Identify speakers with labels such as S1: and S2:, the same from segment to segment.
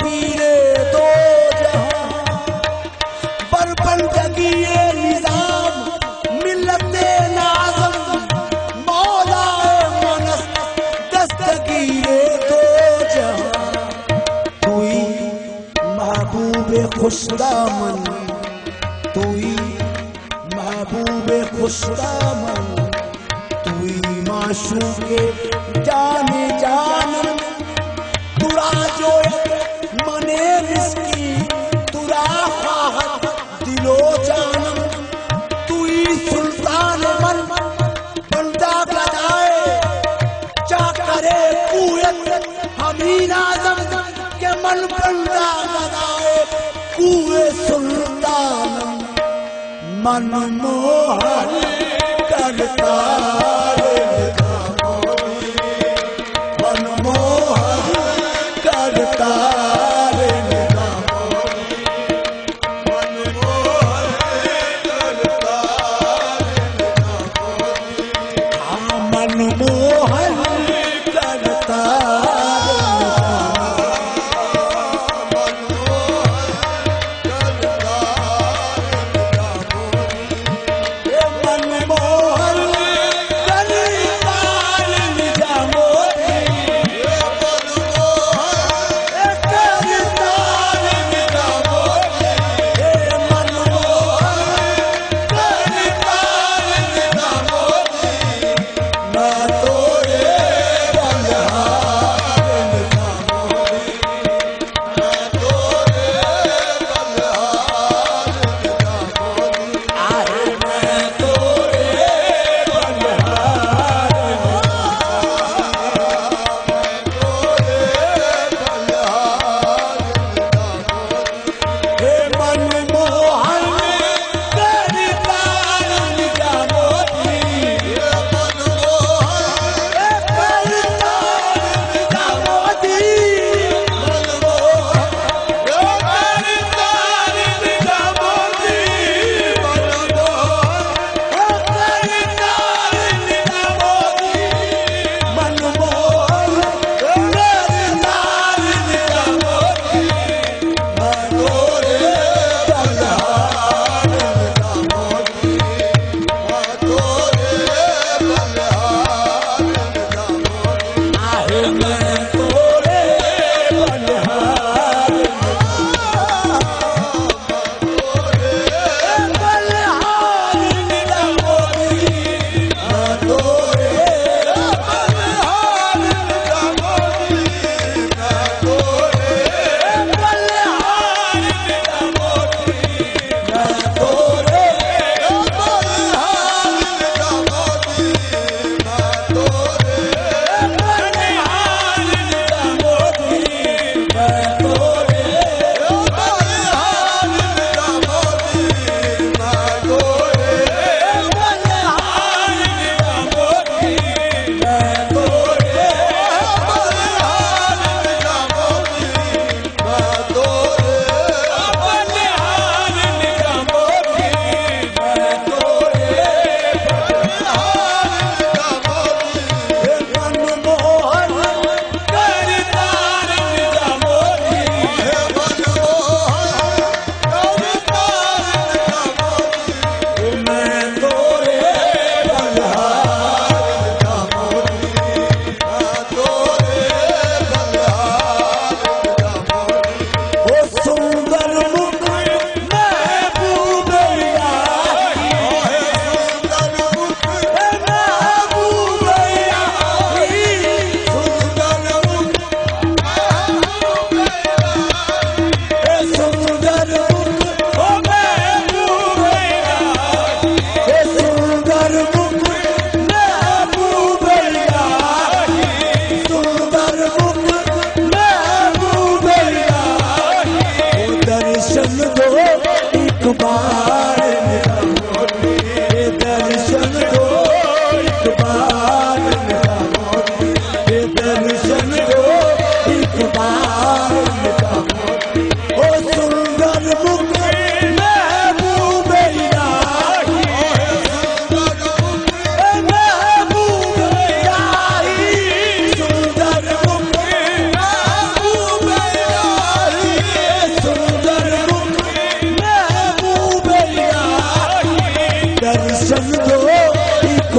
S1: पीरे दो जहां, बरपन जगी ये निजाम मिलते नाज़म, मौला मनस दस्तगीरे दो जहां। तुई महबूबे खुशदामन, तुई महबूबे खुशदामन, तुई माशूके जाने जानम, तुरा जो मने रिस्की तुरा ख्वाहत दिलो जानम। तुई सुल्तान मन बंदा गदाए चा करे कुएत हमीन आजम, के मन बंदा गदाए कुए सुल्तान, मन मोहन करता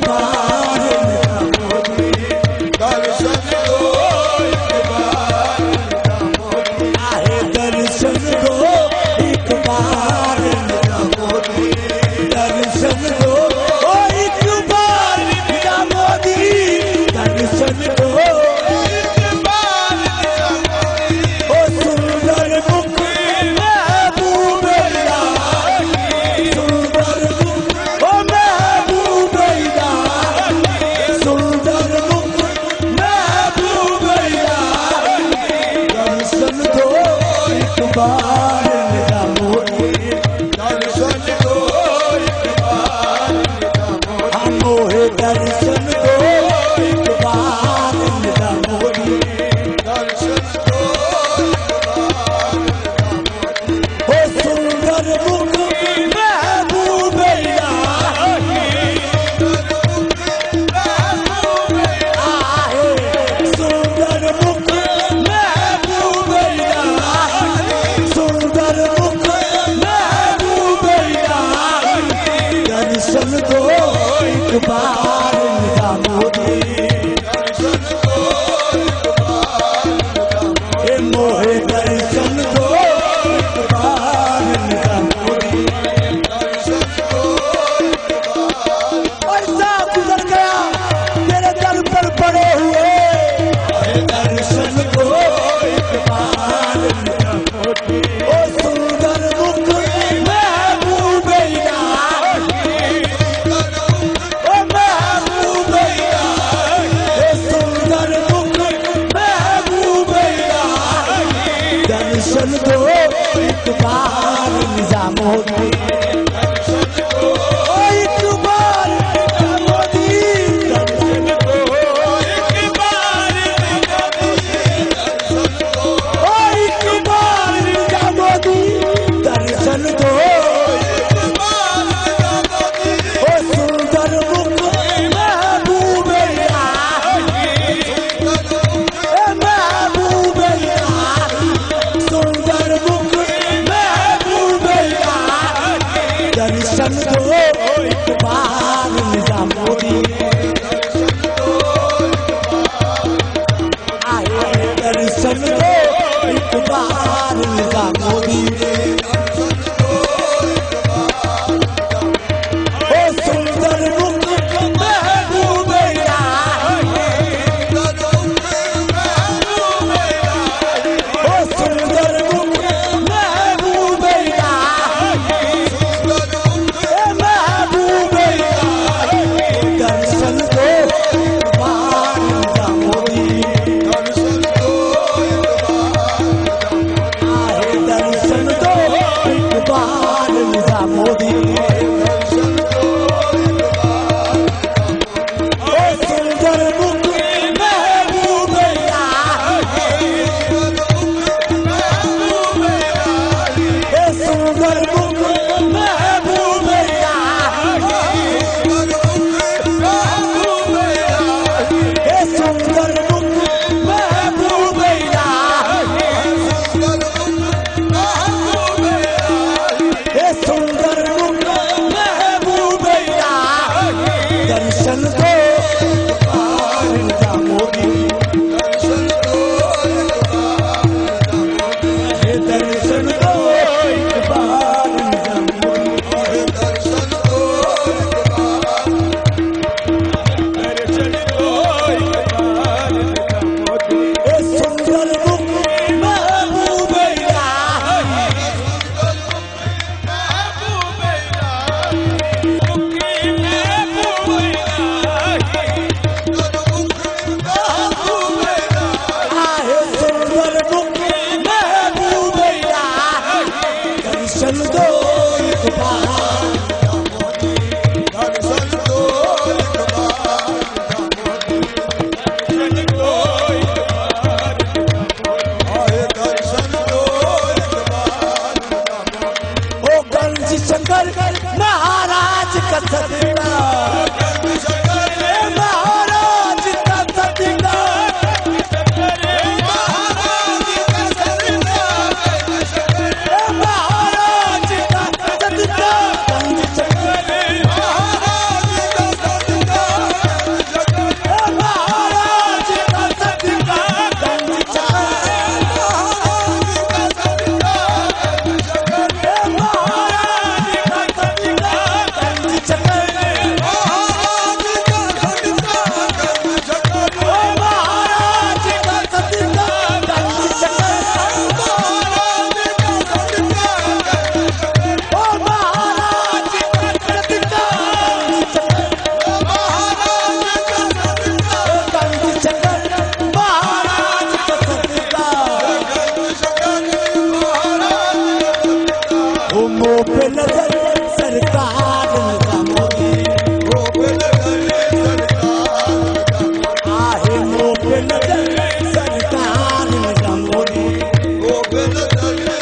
S1: बार मोदी दर्शन दो एक बार आए दर्शन दो एक बार मोदी दर्शन दो एक बार मोदी दर्शन दो एक बार ओ सुंदर मुख महबूब सुंदर मुख ओ महबूब सुंदर मुख महबूब दर्शन दो एक बार मोदी दर्शन दो एक बार मोहे दर्शन दो एक बार मोदी दर्शन दो ओ सुंदर मुख महबूब आए सुंदर मुख महबूब सुंदर मुख महबूब दर्शन दो एक बार मोदी दर्शन दो एक बार मोहे दर्शन दो एक बार मोदी दर्शन दो एक बार ऐसा गुजर गया तेरे दर पर पड़े हुए दर्शन दो एक बार मोदी ओ सुंदर मुख महबूब ओ महबूब सुंदर मुख महबूब दर्शन दो एक बार निजामुद्दीन दर्शन दो एक बार निजामुद्दीन दर्शन दो एक बार निजामुद्दीन दर्शन दो एक बार निजामुद्दीन दर्शन दो एक बार निजामुद्दीन ओ सुंदर मुख महबूब महबूब सुंदर मुख महबूब दर्शन दो एक बार निजामुद्दीन आए दर्शन दो एक बार निजामुद्दीन ओ सुंदर मुख महबूब ओ सुंदर मुख महबूब महबूब दर्शन दो एक बार निजामुद्दीन दर्शन दो एक बार आए दर्शन दो
S2: सुंदर